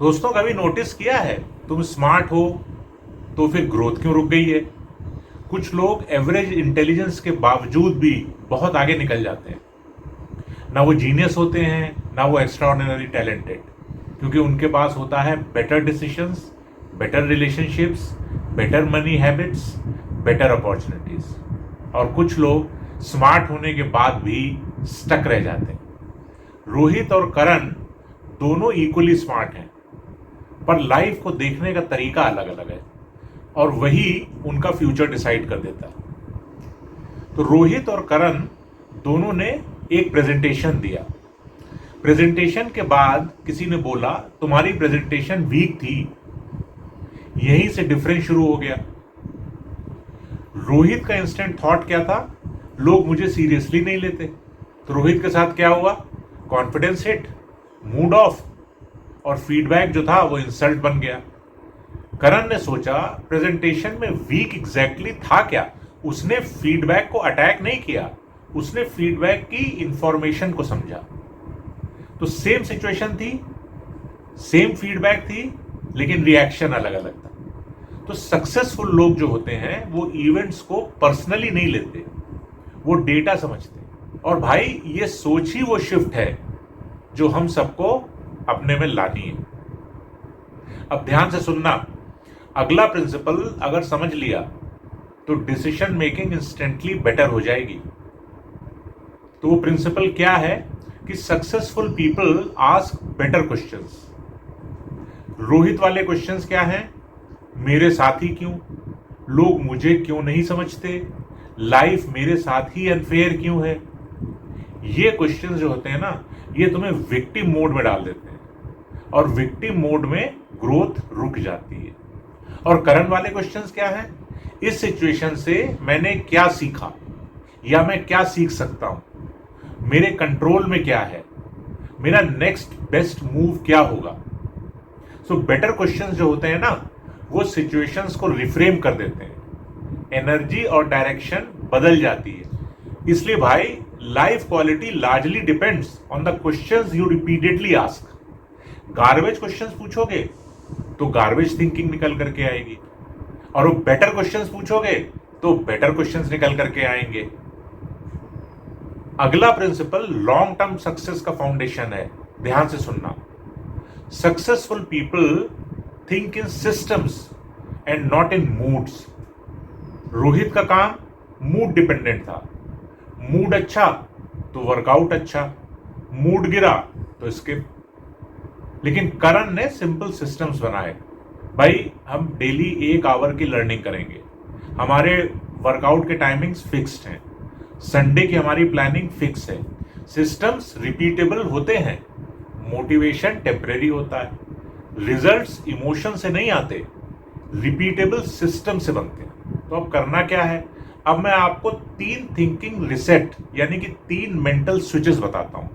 दोस्तों, कभी नोटिस किया है तुम स्मार्ट हो तो फिर ग्रोथ क्यों रुक गई है? कुछ लोग एवरेज इंटेलिजेंस के बावजूद भी बहुत आगे निकल जाते हैं। ना वो जीनियस होते हैं, ना वो एक्स्ट्राऑर्डिनरी टैलेंटेड, क्योंकि उनके पास होता है better decisions, better relationships, better money habits, better opportunities. और कुछ लोग स्मार्ट होने के बाद भी स्टक रह जाते हैं। रोहित और करण दोनों इक्वली स्मार्ट हैं, पर लाइफ को देखने का तरीका अलग अलग है और वही उनका फ्यूचर डिसाइड कर देता है। तो रोहित और करण दोनों ने एक प्रेजेंटेशन दिया। प्रेजेंटेशन के बाद किसी ने बोला तुम्हारी प्रेजेंटेशन वीक थी। यहीं से डिफरेंस शुरू हो गया। रोहित का इंस्टेंट थॉट क्या था? लोग मुझे सीरियसली नहीं लेते। तो रोहित के साथ क्या हुआ? कॉन्फिडेंस हिट, मूड ऑफ, और फीडबैक जो था वो इंसल्ट बन गया। करण ने सोचा प्रेजेंटेशन में वीक एग्जैक्टली था क्या? उसने फीडबैक को अटैक नहीं किया, उसने फीडबैक की इंफॉर्मेशन को समझा। तो सेम सिचुएशन थी, सेम फीडबैक थी, लेकिन रिएक्शन अलग अलग था। तो सक्सेसफुल लोग जो होते हैं वो इवेंट्स को पर्सनली नहीं लेते, वो डेटा समझते हैं। और भाई ये सोच ही वो शिफ्ट है जो हम सबको अपने में लानी है। अब ध्यान से सुनना। अगला प्रिंसिपल अगर समझ लिया तो डिसीजन मेकिंग इंस्टेंटली बेटर हो जाएगी। तो वो प्रिंसिपल क्या है कि successful people ask better questions. Rohit वाले क्वेश्चंस क्या हैं? मेरे साथ ही क्यों? लोग मुझे क्यों नहीं समझते? लाइफ मेरे साथ ही अनफेयर क्यों है? ये क्वेश्चंस जो होते हैं ना, ये तुम्हें विक्टिम मोड में डाल देते हैं और विक्टिम मोड में ग्रोथ रुक जाती है। और करण वाले क्वेश्चंस क्या हैं? इस सिचुएशन से मैंने क्या सीखा या मैं क्या सीख सकता हूं? मेरे कंट्रोल में क्या है? मेरा नेक्स्ट बेस्ट मूव क्या होगा? सो बेटर क्वेश्चंस जो होते हैं ना, वो सिचुएशंस को रिफ्रेम कर देते हैं। एनर्जी और डायरेक्शन बदल जाती है। इसलिए भाई life quality largely depends on the questions you repeatedly ask. Garbage questions पूछोगे तो गार्बेज थिंकिंग निकल करके आएगी, और वो बेटर क्वेश्चंस पूछोगे तो बेटर क्वेश्चंस निकल करके आएंगे। अगला प्रिंसिपल लॉन्ग टर्म सक्सेस का फाउंडेशन है। ध्यान से सुनना। Successful people think in systems and not in moods. Rohit का काम मूड डिपेंडेंट था। मूड अच्छा तो वर्कआउट अच्छा, मूड गिरा तो स्किप। लेकिन करण ने सिंपल सिस्टम्स बनाए। भाई हम डेली 1 आवर की लर्निंग करेंगे, हमारे वर्कआउट के टाइमिंग्स फिक्स्ड हैं, संडे की हमारी प्लानिंग फिक्स है। सिस्टम्स रिपीटेबल होते हैं, मोटिवेशन टेम्परेरी होता है, रिजल्ट्स इमोशन से नहीं आते, रिपीटेबल सिस्टम से बनते हैं। तो अब करना क्या है? अब मैं आपको 3 थिंकिंग रिसेट यानी कि 3 मेंटल स्विचेस बताता हूं।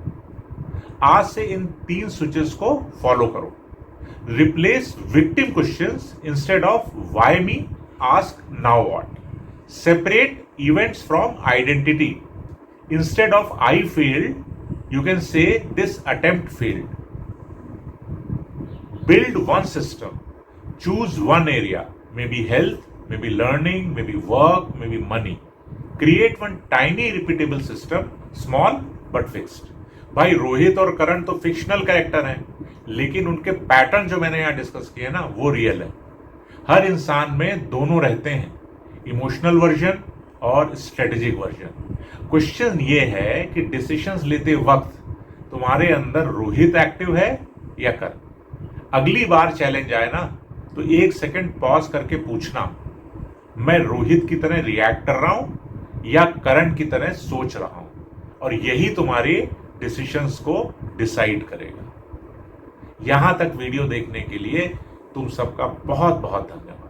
आज से इन 3 स्विचेस को फॉलो करो। Replace victim questions instead of why me, ask now what. Separate events from identity. Instead of I failed you can say this attempt failed. Build one system, choose one area, may be health, may be learning, may be work, may be money. Create one tiny repeatable system, small but fixed. भाई रोहित और करण तो fictional character हैं, लेकिन उनके pattern जो मैंने यहां discuss किए ना वो रियल है। हर इंसान में दोनों रहते हैं, इमोशनल वर्जन और स्ट्रेटेजिक वर्जन। क्वेश्चन ये है कि डिसीजंस लेते वक्त तुम्हारे अंदर रोहित एक्टिव है या करण? अगली बार चैलेंज आए ना तो 1 सेकंड पॉज करके पूछना, मैं रोहित की तरह रिएक्ट कर रहा हूं या करण की तरह सोच रहा हूं? और यही तुम्हारे डिसीजंस को डिसाइड करेगा। यहां तक वीडियो देखने के लिए तुम सबका बहुत बहुत धन्यवाद।